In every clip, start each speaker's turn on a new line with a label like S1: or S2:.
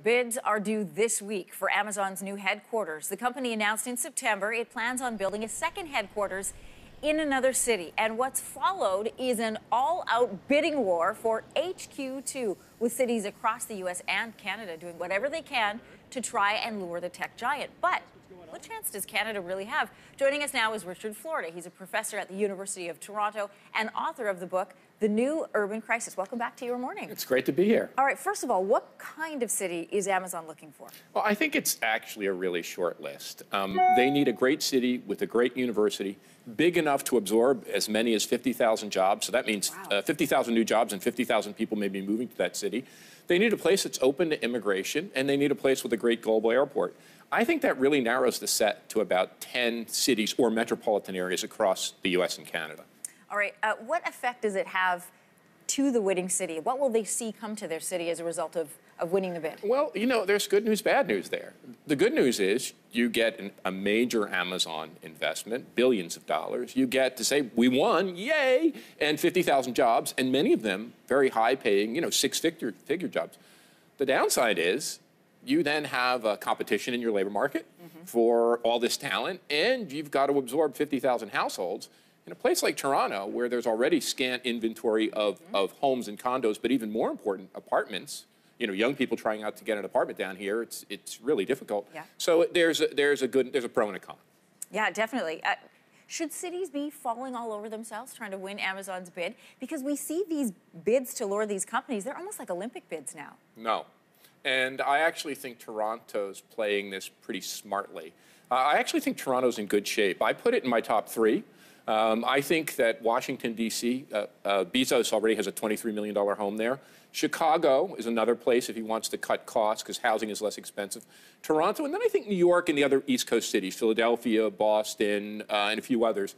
S1: Bids are due this week for Amazon's new headquarters. The company announced in September it plans on building a second headquarters in another city. And what's followed is an all-out bidding war for HQ2, with cities across the U.S. and Canada doing whatever they can to try and lure the tech giant. But what chance does Canada really have? Joining us now is Richard Florida. He's a professor at the University of Toronto and author of the book, The New Urban Crisis. Welcome back to Your Morning.
S2: It's great to be here.
S1: All right, first of all, what kind of city is Amazon looking for?
S2: Well, I think it's actually a really short list. They need a great city with a great university, big enough to absorb as many as 50,000 jobs. So that means 50,000 new jobs and 50,000 people may be moving to that city. They need a place that's open to immigration, and they need a place with a great global airport. I think that really narrows the set to about 10 cities or metropolitan areas across the U.S. and Canada.
S1: All right, what effect does it have to the winning city? What will they see come to their city as a result of winning the bid?
S2: Well, you know, there's good news, bad news there. The good news is you get a major Amazon investment, billions of dollars. You get to say, we won, yay, and 50,000 jobs, and many of them very high-paying, you know, six-figure jobs. The downside is you then have a competition in your labor market for all this talent, and you've got to absorb 50,000 households. In a place like Toronto, where there's already scant inventory of homes and condos, but even more important, apartments, you know, young people trying out to get an apartment down here, it's really difficult. Yeah. So there's a pro and a con. Yeah, definitely. Should cities be falling all over themselves trying to win Amazon's bid? Because we see these bids to lure these companies, they're almost like Olympic bids now. No. And I actually think Toronto's playing this pretty smartly. I actually think Toronto's in good shape. I put it in my top three. I think that Washington, D.C., Bezos already has a $23 million home there. Chicago is another place if he wants to cut costs because housing is less expensive. Toronto, and then I think New York and the other East Coast cities, Philadelphia, Boston, and a few others.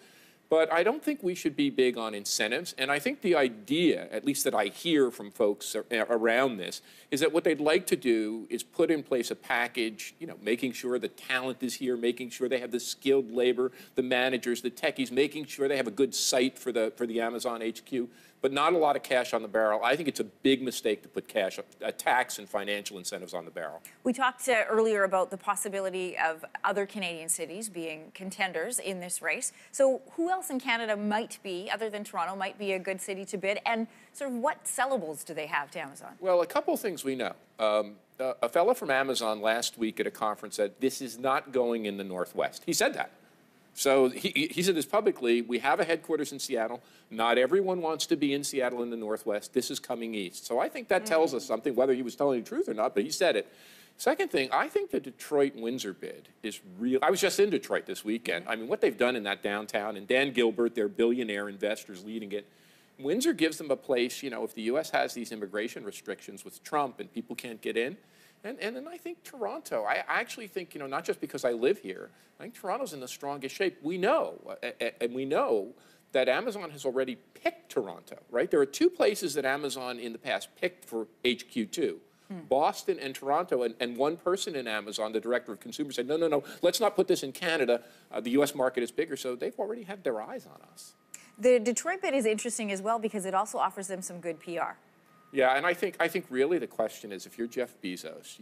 S2: But I don't think we should be big on incentives. And I think the idea, at least that I hear from folks around this, is that what they'd like to do is put in place a package, you know, making sure the talent is here, making sure they have the skilled labor, the managers, the techies, making sure they have a good site for the Amazon HQ, but not a lot of cash on the barrel. I think it's a big mistake to put tax and financial incentives on the barrel.
S1: We talked earlier about the possibility of other Canadian cities being contenders in this race. So who else in Canada might be, other than Toronto, might be a good city to bid? And sort of what sellables do they have to Amazon?
S2: Well, a couple of things we know. A fellow from Amazon last week at a conference said, this is not going in the Northwest. He said that. So he said this publicly. We have a headquarters in Seattle. Not everyone wants to be in Seattle in the Northwest. This is coming east. So I think that tells us something, whether he was telling the truth or not, but he said it. Second thing, I think the Detroit-Windsor bid is real. I was just in Detroit this weekend. I mean, what they've done in that downtown, and Dan Gilbert, their billionaire investors leading it. Windsor gives them a place, you know, if the U.S. has these immigration restrictions with Trump and people can't get in. And then I think Toronto, I actually think, you know, not just because I live here, I think Toronto's in the strongest shape. We know, and we know that Amazon has already picked Toronto, right? There are two places that Amazon in the past picked for HQ2, Boston and Toronto, and one person in Amazon, the director of consumer, said, no, let's not put this in Canada. The U.S. market is bigger, so they've already had their eyes on us.
S1: The Detroit bid is interesting as well because it also offers them some good PR.
S2: Yeah, and I think really the question is, if you're Jeff Bezos,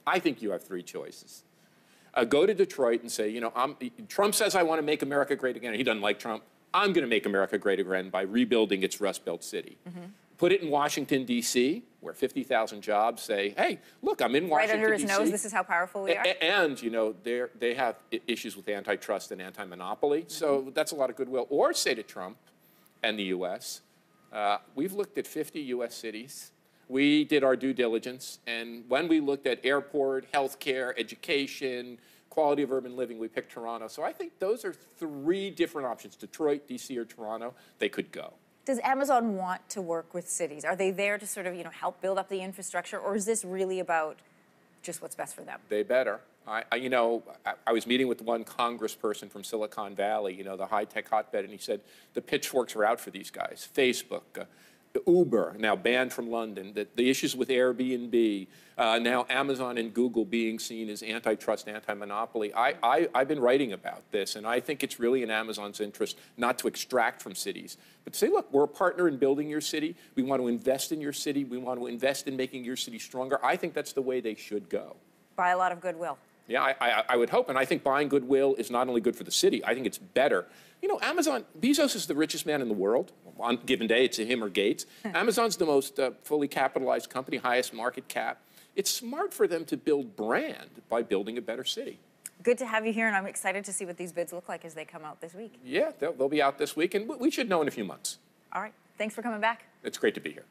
S2: I think you have three choices. Go to Detroit and say, you know, Trump says I want to make America great again. He doesn't like Trump. I'm going to make America great again by rebuilding its Rust Belt city. Put it in Washington, D.C., where 50,000 jobs say, hey, look, I'm in Washington,
S1: D.C. Right under his
S2: DC.
S1: nose, this is how powerful we are.
S2: And, you know, they have issues with antitrust and anti-monopoly, so that's a lot of goodwill. Or say to Trump and the U.S., we've looked at 50 U.S. cities. We did our due diligence, and when we looked at airport, healthcare, education, quality of urban living, we picked Toronto. So I think those are three different options, Detroit, D.C., or Toronto. They could go.
S1: Does Amazon want to work with cities? Are they there to sort of, you know, help build up the infrastructure, or is this really about just what's best for them?
S2: They better. I was meeting with one congressperson from Silicon Valley, you know, the high-tech hotbed, and he said the pitchforks are out for these guys. Facebook, Uber, now banned from London, the issues with Airbnb, now Amazon and Google being seen as antitrust, anti-monopoly. I've been writing about this, and I think it's really in Amazon's interest not to extract from cities, but to say, look, we're a partner in building your city. We want to invest in your city. We want to invest in making your city stronger. I think that's the way they should go.
S1: Buy a lot of goodwill.
S2: Yeah, I would hope, and I think buying goodwill is not only good for the city, I think it's better. You know, Bezos is the richest man in the world. On a given day, it's him or Gates. Amazon's the most fully capitalized company, highest market cap. It's smart for them to build brand by building a better city.
S1: Good to have you here, and I'm excited to see what these bids look like as they come out this week.
S2: Yeah, they'll be out this week, and we should know in a few months.
S1: All right. Thanks for coming back.
S2: It's great to be here.